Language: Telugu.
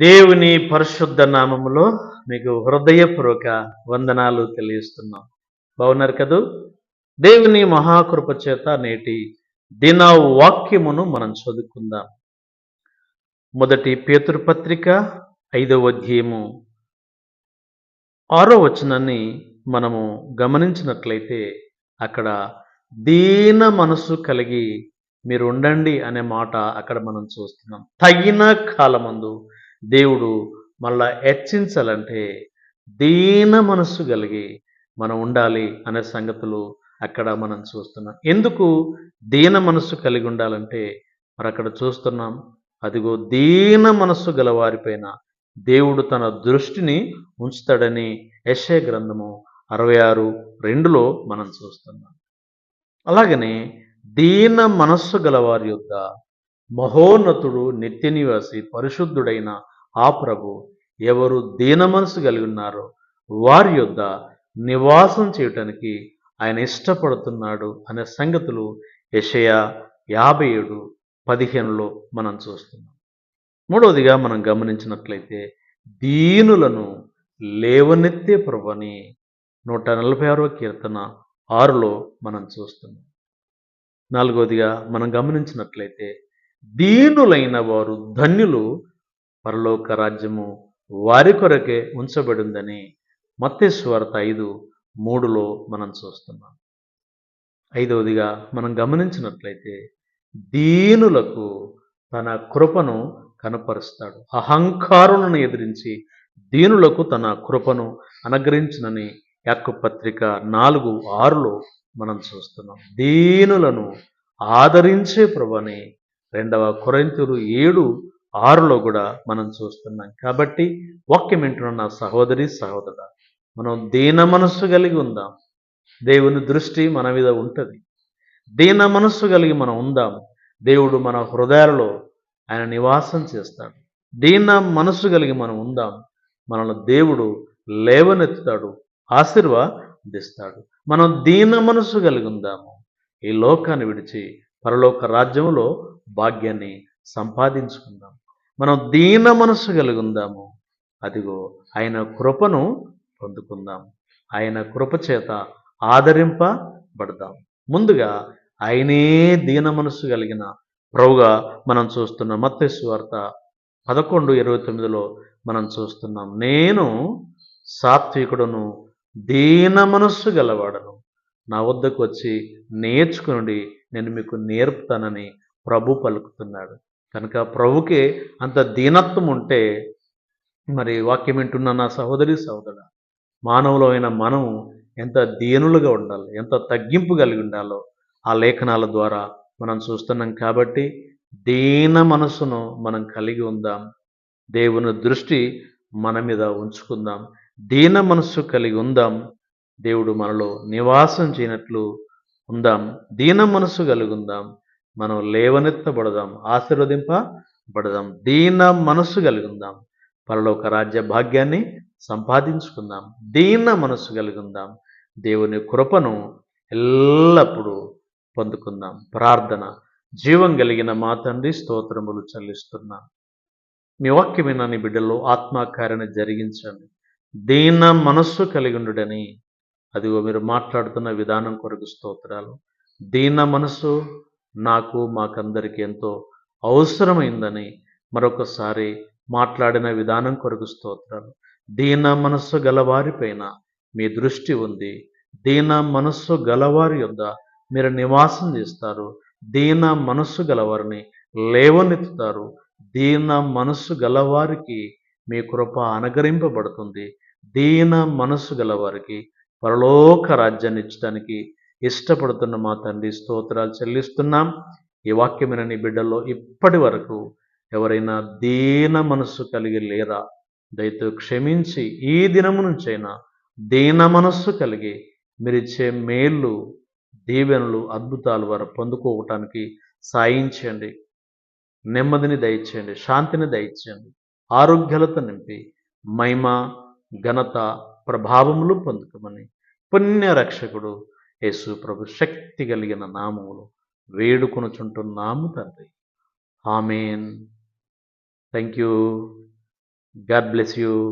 దేవుని పరిశుద్ధ నామములో మీకు హృదయపూర్వక వందనాలు తెలియజేస్తున్నాం. బాగున్నారు కదూ? దేవుని మహాకృప చేత నేటి దిన వాక్యమును మనం చదువుకుందాం. మొదటి పేతురు పత్రిక 5వ అధ్యాయము 6వ వచనాన్ని మనము గమనించినట్లయితే అక్కడ దీన మనసు కలిగి మీరు ఉండండి అనే మాట అక్కడ మనం చూస్తున్నాం. తగిన కాలమందు దేవుడు మళ్ళా హెచ్చించాలంటే దీన మనస్సు కలిగి మనం ఉండాలి అనే సంగతులు అక్కడ మనం చూస్తున్నాం. ఎందుకు దీన మనస్సు కలిగి ఉండాలంటే మరి అక్కడ చూస్తున్నాం, అదిగో దీన మనస్సు గల వారిపైన దేవుడు తన దృష్టిని ఉంచుతాడని యెషయా గ్రంథము 66:2లో మనం చూస్తున్నాం. అలాగనే దీన మనస్సు గలవారి యొద్ద మహోన్నతుడు నిత్య నివాసి పరిశుద్ధుడైన ఆ ప్రభు ఎవరు దీన మనసు కలిగి ఉన్నారో వారి యొద్ద నివాసం చేయటానికి ఆయన ఇష్టపడుతున్నాడు అనే సంగతులు యెషయా 57:15లో మనం చూస్తున్నాం. మూడవదిగా మనం గమనించినట్లయితే దీనులను లేవనెత్తే ప్రభుని 146వ కీర్తన 6లో మనం చూస్తున్నాం. నాలుగవదిగా మనం గమనించినట్లయితే దీనులైన వారు ధన్యులు, పరలోక రాజ్యము వారి కొరకే ఉంచబడిందని మత్తయి సువార్త 5:3లో మనం చూస్తున్నాం. ఐదవదిగా మనం గమనించినట్లయితే దీనులకు తన కృపను కనపరుస్తాడు. అహంకారులను ఎదిరించి దీనులకు తన కృపను అనుగ్రహించునని యాకోబు పత్రిక 4:6లో మనం చూస్తున్నాం. దీనులను ఆదరించే ప్రభుని 2వ కొరింథీయులు 7:6లో కూడా మనం చూస్తున్నాం. కాబట్టి వాక్యం వింటున్న నా సహోదరి సహోదరుడా, మనం దీన మనస్సు కలిగి ఉందాం. దేవుని దృష్టి మన మీద ఉంటుంది. దీన మనస్సు కలిగి మనం ఉందాం. దేవుడు మన హృదయాలలో ఆయన నివాసం చేస్తాడు. దీన మనస్సు కలిగి మనం ఉందాం. మనల్ని దేవుడు లేవనెత్తుతాడు, ఆశీర్వదిస్తాడు. మనం దీన మనస్సు కలిగి ఉందాము. ఈ లోకాన్ని విడిచి పరలోక రాజ్యములో భాగ్యాన్ని సంపాదించుకుందాం. మనం దీన మనస్సు కలిగి ఉందాము. అదిగో ఆయన కృపను పొందుకుందాం. ఆయన కృప చేత ఆదరింపబడదాం. ముందుగా ఆయనే దీన మనస్సు కలిగిన ప్రభుగా మనం చూస్తున్నాం. మత్తయి సువార్త 11:29లో మనం చూస్తున్నాం. నేను సాత్వికుడును, దీన మనస్సు గలవాడను, నా వద్దకు వచ్చి నేర్చుకునుడి, నేను మీకు నేర్పుతానని ప్రభు పలుకుతున్నాడు. కనుక ప్రభుకే అంత దీనత్వం ఉంటే మరి వాక్యం వింటున్న నా సహోదరి సహోదరుడా, మానవులమైన మనం ఎంత దీనులుగా ఉండాలి, ఎంత తగ్గింపు కలిగి ఉండాలో ఆ లేఖనాల ద్వారా మనం చూస్తున్నాం. కాబట్టి దీన మనసును మనం కలిగి ఉందాం. దేవుని దృష్టి మన మీద ఉంచుకుందాం. దీన మనస్సు కలిగి ఉందాం. దేవుడు మనలో నివాసం చేయనట్లు ఉందాం. దీన మనస్సు కలిగి ఉందాం. మనం లేవనెత్తబడదాం, ఆశీర్వదింపబడదాం. దీన మనస్సు కలిగి ఉందాం. పరలోక రాజ్య భాగ్యాన్ని సంపాదించుకుందాం. దీన మనస్సు కలిగి ఉందాం. దేవుని కృపను ఎల్లప్పుడూ పొందుకుందాం. ప్రార్థన. జీవం కలిగిన మా తండ్రి, స్తోత్రములు చెల్లిస్తున్నాం. మీ వాక్యమైన నీ బిడ్డల్లో ఆత్మకార్యాన్ని జరిగించండి. దీన మనస్సు కలిగి ఉండుడని అదిగో మీరు మాట్లాడుతున్న విధానం కొరకు స్తోత్రాలు. దీన మనస్సు నాకు మాకందరికీ ఎంతో అవసరమైందని మరొకసారి మాట్లాడిన విధానం కొరకు స్తోత్రాలు. దీన మనస్సు గలవారిపైన మీ దృష్టి ఉంది. దీన మనస్సు గలవారి యొద్ద మీరు నివాసం చేస్తారు. దీన మనస్సు గలవారిని లేవనెత్తుతారు. దీన మనస్సు గలవారికి మీ కృప అనుగ్రహింపబడుతుంది. దీన మనస్సు గలవారికి పరలోక రాజ్యాన్ని ఇచ్చడానికి ఇష్టపడుతున్న మా తండ్రి, స్తోత్రాలు చెల్లిస్తున్నాం. ఈ వాక్యమైన నీ బిడ్డల్లో ఇప్పటి వరకు ఎవరైనా దీన మనస్సు కలిగి లేరా? దయతో క్షమించి ఈ దినము నుంచైనా దీన మనస్సు కలిగి మీరిచ్చే మేళ్ళు, దీవెనలు, అద్భుతాలు వారు పొందుకోవటానికి సాయించండి. నెమ్మదిని దయచేయండి, శాంతిని దయచేయండి, ఆరోగ్యాలతో నింపి మహిమ, ఘనత, ప్రభావములు పొందుకోమని పుణ్య రక్షకుడు యేసు ప్రభు శక్తి కలిగిన నామములు వేడుకొనుచుంటున్నాము తండ్రి. ఆమేన్. Thank you. God bless you.